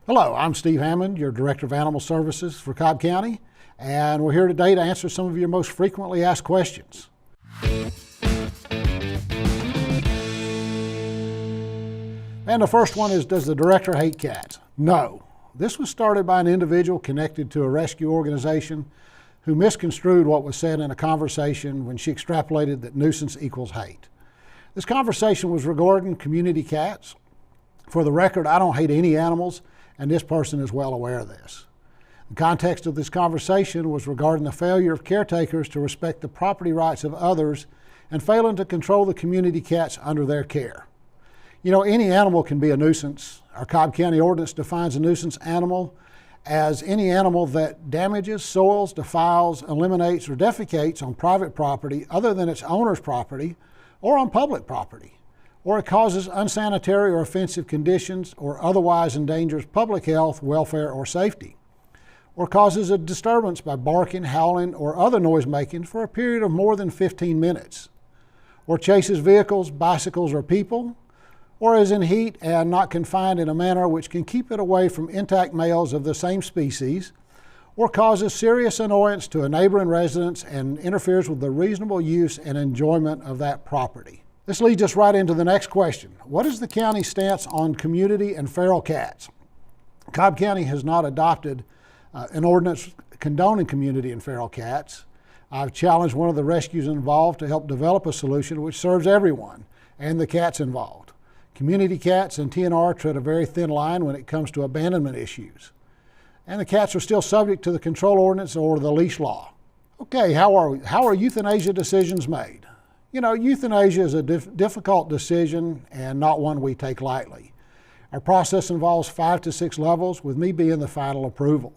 Hello, I'm Steve Hammond, your Director of Animal Services for Cobb County, and we're here today to answer some of your most frequently asked questions. And the first one is, does the Director hate cats? No. This was started by an individual connected to a rescue organization who misconstrued what was said in a conversation when she extrapolated that nuisance equals hate. This conversation was regarding community cats. For the record, I don't hate any animals, and this person is well aware of this. The context of this conversation was regarding the failure of caretakers to respect the property rights of others and failing to control the community cats under their care. You know, any animal can be a nuisance. Our Cobb County ordinance defines a nuisance animal as any animal that damages, soils, defiles, eliminates, or defecates on private property other than its owner's property or on public property, or it causes unsanitary or offensive conditions or otherwise endangers public health, welfare, or safety, or causes a disturbance by barking, howling, or other noise making for a period of more than 15 minutes, or chases vehicles, bicycles, or people, or is in heat and not confined in a manner which can keep it away from intact males of the same species, or causes serious annoyance to a neighboring residence and interferes with the reasonable use and enjoyment of that property. This leads us right into the next question. What is the county's stance on community and feral cats? Cobb County has not adopted an ordinance condoning community and feral cats. I've challenged one of the rescues involved to help develop a solution which serves everyone and the cats involved. Community cats and TNR tread a very thin line when it comes to abandonment issues. And the cats are still subject to the control ordinance or the leash law. Okay, how are euthanasia decisions made? You know, euthanasia is a difficult decision and not one we take lightly. Our process involves 5 to 6 levels, with me being the final approval.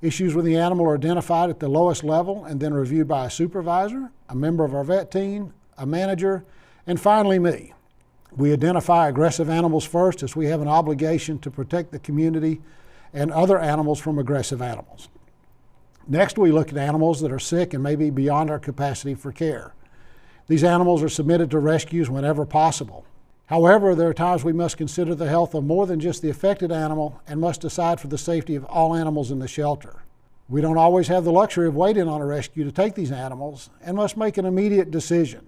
Issues with the animal are identified at the lowest level and then reviewed by a supervisor, a member of our vet team, a manager, and finally me. We identify aggressive animals first, as we have an obligation to protect the community and other animals from aggressive animals. Next, we look at animals that are sick and may be beyond our capacity for care. These animals are submitted to rescues whenever possible. However, there are times we must consider the health of more than just the affected animal and must decide for the safety of all animals in the shelter. We don't always have the luxury of waiting on a rescue to take these animals and must make an immediate decision.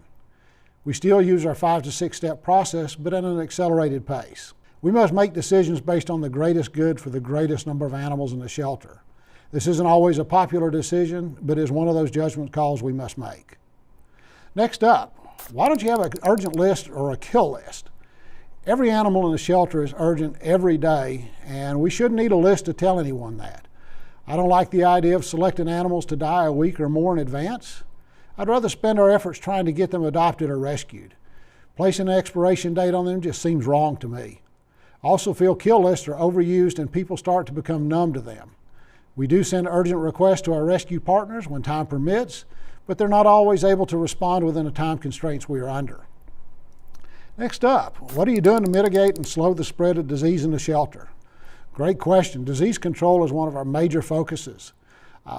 We still use our 5 to 6 step process, but at an accelerated pace. We must make decisions based on the greatest good for the greatest number of animals in the shelter. This isn't always a popular decision, but is one of those judgment calls we must make. Next up, why don't you have an urgent list or a kill list? Every animal in the shelter is urgent every day, and we shouldn't need a list to tell anyone that. I don't like the idea of selecting animals to die a week or more in advance. I'd rather spend our efforts trying to get them adopted or rescued. Placing an expiration date on them just seems wrong to me. I also feel kill lists are overused and people start to become numb to them. We do send urgent requests to our rescue partners when time permits, but they're not always able to respond within the time constraints we are under. Next up, what are you doing to mitigate and slow the spread of disease in the shelter? Great question. Disease control is one of our major focuses.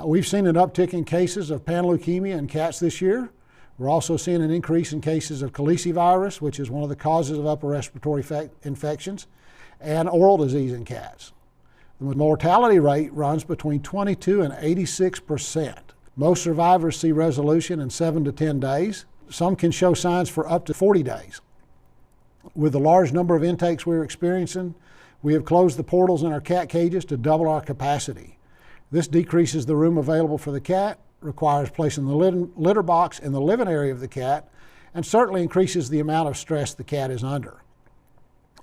We've seen an uptick in cases of panleukemia in cats this year. We're also seeing an increase in cases of calicivirus, which is one of the causes of upper respiratory infections, and oral disease in cats. The mortality rate runs between 22 and 86%. Most survivors see resolution in 7 to 10 days. Some can show signs for up to 40 days. With the large number of intakes we're experiencing, we have closed the portals in our cat cages to double our capacity. This decreases the room available for the cat, requires placing the litter box in the living area of the cat, and certainly increases the amount of stress the cat is under.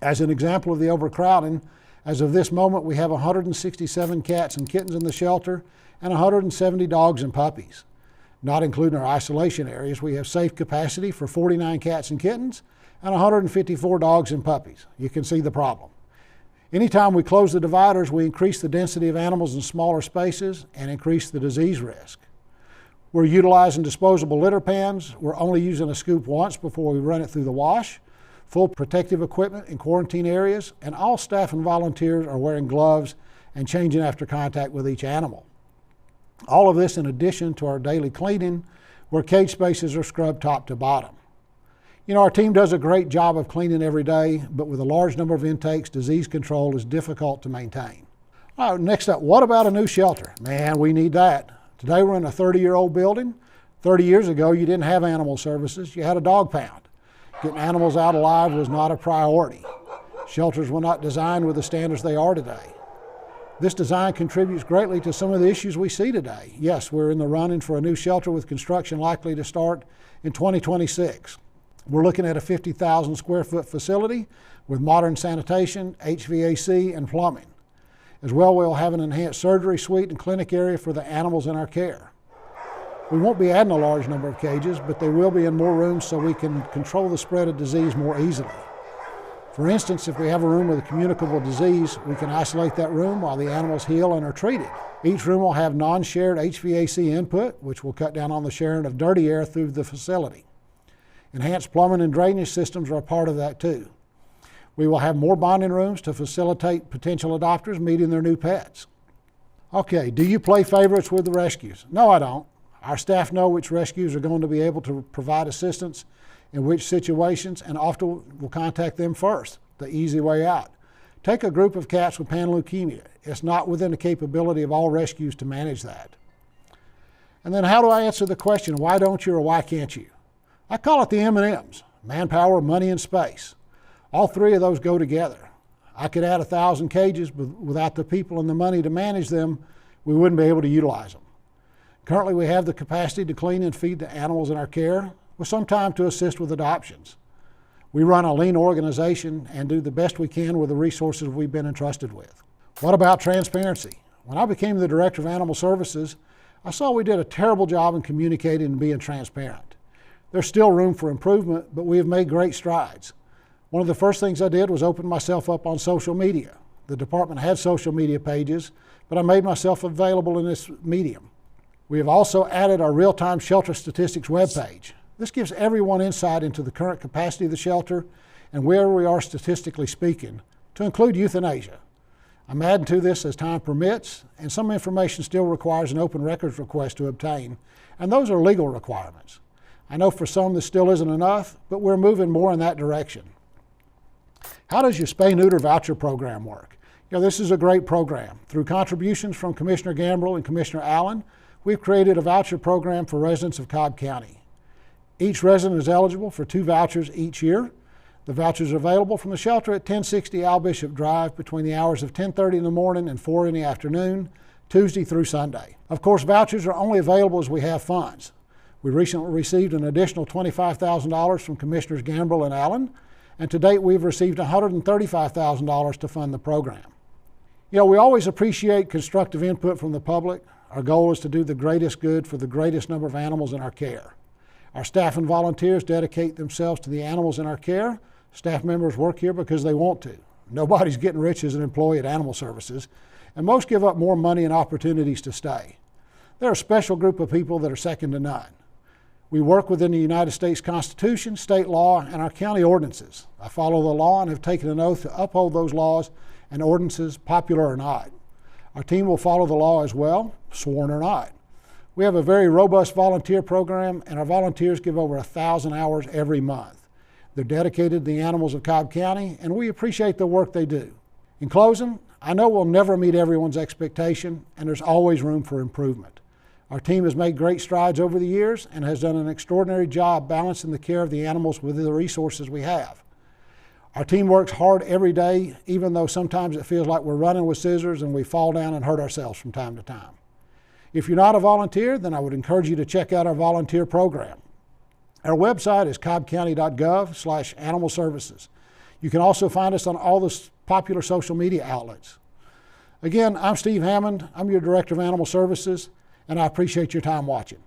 As an example of the overcrowding, as of this moment, we have 167 cats and kittens in the shelter and 170 dogs and puppies. Not including our isolation areas, we have safe capacity for 49 cats and kittens and 154 dogs and puppies. You can see the problem. Anytime we close the dividers, we increase the density of animals in smaller spaces and increase the disease risk. We're utilizing disposable litter pans. We're only using a scoop once before we run it through the wash. Full protective equipment in quarantine areas, and all staff and volunteers are wearing gloves and changing after contact with each animal. All of this in addition to our daily cleaning, where cage spaces are scrubbed top to bottom. You know, our team does a great job of cleaning every day, but with a large number of intakes, disease control is difficult to maintain. All right, next up, what about a new shelter? Man, we need that. Today we're in a 30-year-old building. 30 years ago, you didn't have animal services, you had a dog pound. Getting animals out alive was not a priority. Shelters were not designed with the standards they are today. This design contributes greatly to some of the issues we see today. Yes, we're in the running for a new shelter with construction likely to start in 2026. We're looking at a 50,000 square foot facility with modern sanitation, HVAC, and plumbing. As well, we'll have an enhanced surgery suite and clinic area for the animals in our care. We won't be adding a large number of cages, but they will be in more rooms so we can control the spread of disease more easily. For instance, if we have a room with a communicable disease, we can isolate that room while the animals heal and are treated. Each room will have non-shared HVAC input, which will cut down on the sharing of dirty air through the facility. Enhanced plumbing and drainage systems are a part of that too. We will have more bonding rooms to facilitate potential adopters meeting their new pets. Okay, do you play favorites with the rescues? No, I don't. Our staff know which rescues are going to be able to provide assistance in which situations, and often will contact them first, the easy way out. Take a group of cats with panleukemia. It's not within the capability of all rescues to manage that. And then how do I answer the question, why don't you or why can't you? I call it the M&Ms, manpower, money, and space. All three of those go together. I could add 1,000 cages, but without the people and the money to manage them, we wouldn't be able to utilize them. Currently, we have the capacity to clean and feed the animals in our care, with some time to assist with adoptions. We run a lean organization and do the best we can with the resources we've been entrusted with. What about transparency? When I became the Director of Animal Services, I saw we did a terrible job in communicating and being transparent. There's still room for improvement, but we have made great strides. One of the first things I did was open myself up on social media. The department had social media pages, but I made myself available in this medium. We have also added our real-time shelter statistics webpage. This gives everyone insight into the current capacity of the shelter and where we are statistically speaking, to include euthanasia. I'm adding to this as time permits, and some information still requires an open records request to obtain, and those are legal requirements. I know for some this still isn't enough, but we're moving more in that direction. How does your spay-neuter voucher program work? You know, this is a great program. Through contributions from Commissioner Gambrill and Commissioner Allen, we've created a voucher program for residents of Cobb County. Each resident is eligible for 2 vouchers each year. The vouchers are available from the shelter at 1060 Al Bishop Drive between the hours of 10:30 in the morning and 4 in the afternoon, Tuesday through Sunday. Of course, vouchers are only available as we have funds. We recently received an additional $25,000 from Commissioners Gambrill and Allen, and to date we've received $135,000 to fund the program. You know, we always appreciate constructive input from the public. Our goal is to do the greatest good for the greatest number of animals in our care. Our staff and volunteers dedicate themselves to the animals in our care. Staff members work here because they want to. Nobody's getting rich as an employee at Animal Services, and most give up more money and opportunities to stay. They're a special group of people that are second to none. We work within the United States Constitution, state law, and our county ordinances. I follow the law and have taken an oath to uphold those laws and ordinances, popular or not. Our team will follow the law as well, sworn or not. We have a very robust volunteer program, and our volunteers give over 1,000 hours every month. They're dedicated to the animals of Cobb County, and we appreciate the work they do. In closing, I know we'll never meet everyone's expectation, and there's always room for improvement. Our team has made great strides over the years and has done an extraordinary job balancing the care of the animals with the resources we have. Our team works hard every day, even though sometimes it feels like we're running with scissors and we fall down and hurt ourselves from time to time. If you're not a volunteer, then I would encourage you to check out our volunteer program. Our website is cobbcounty.gov/animal services. You can also find us on all the popular social media outlets. Again, I'm Steve Hammond. I'm your Director of Animal Services, and I appreciate your time watching.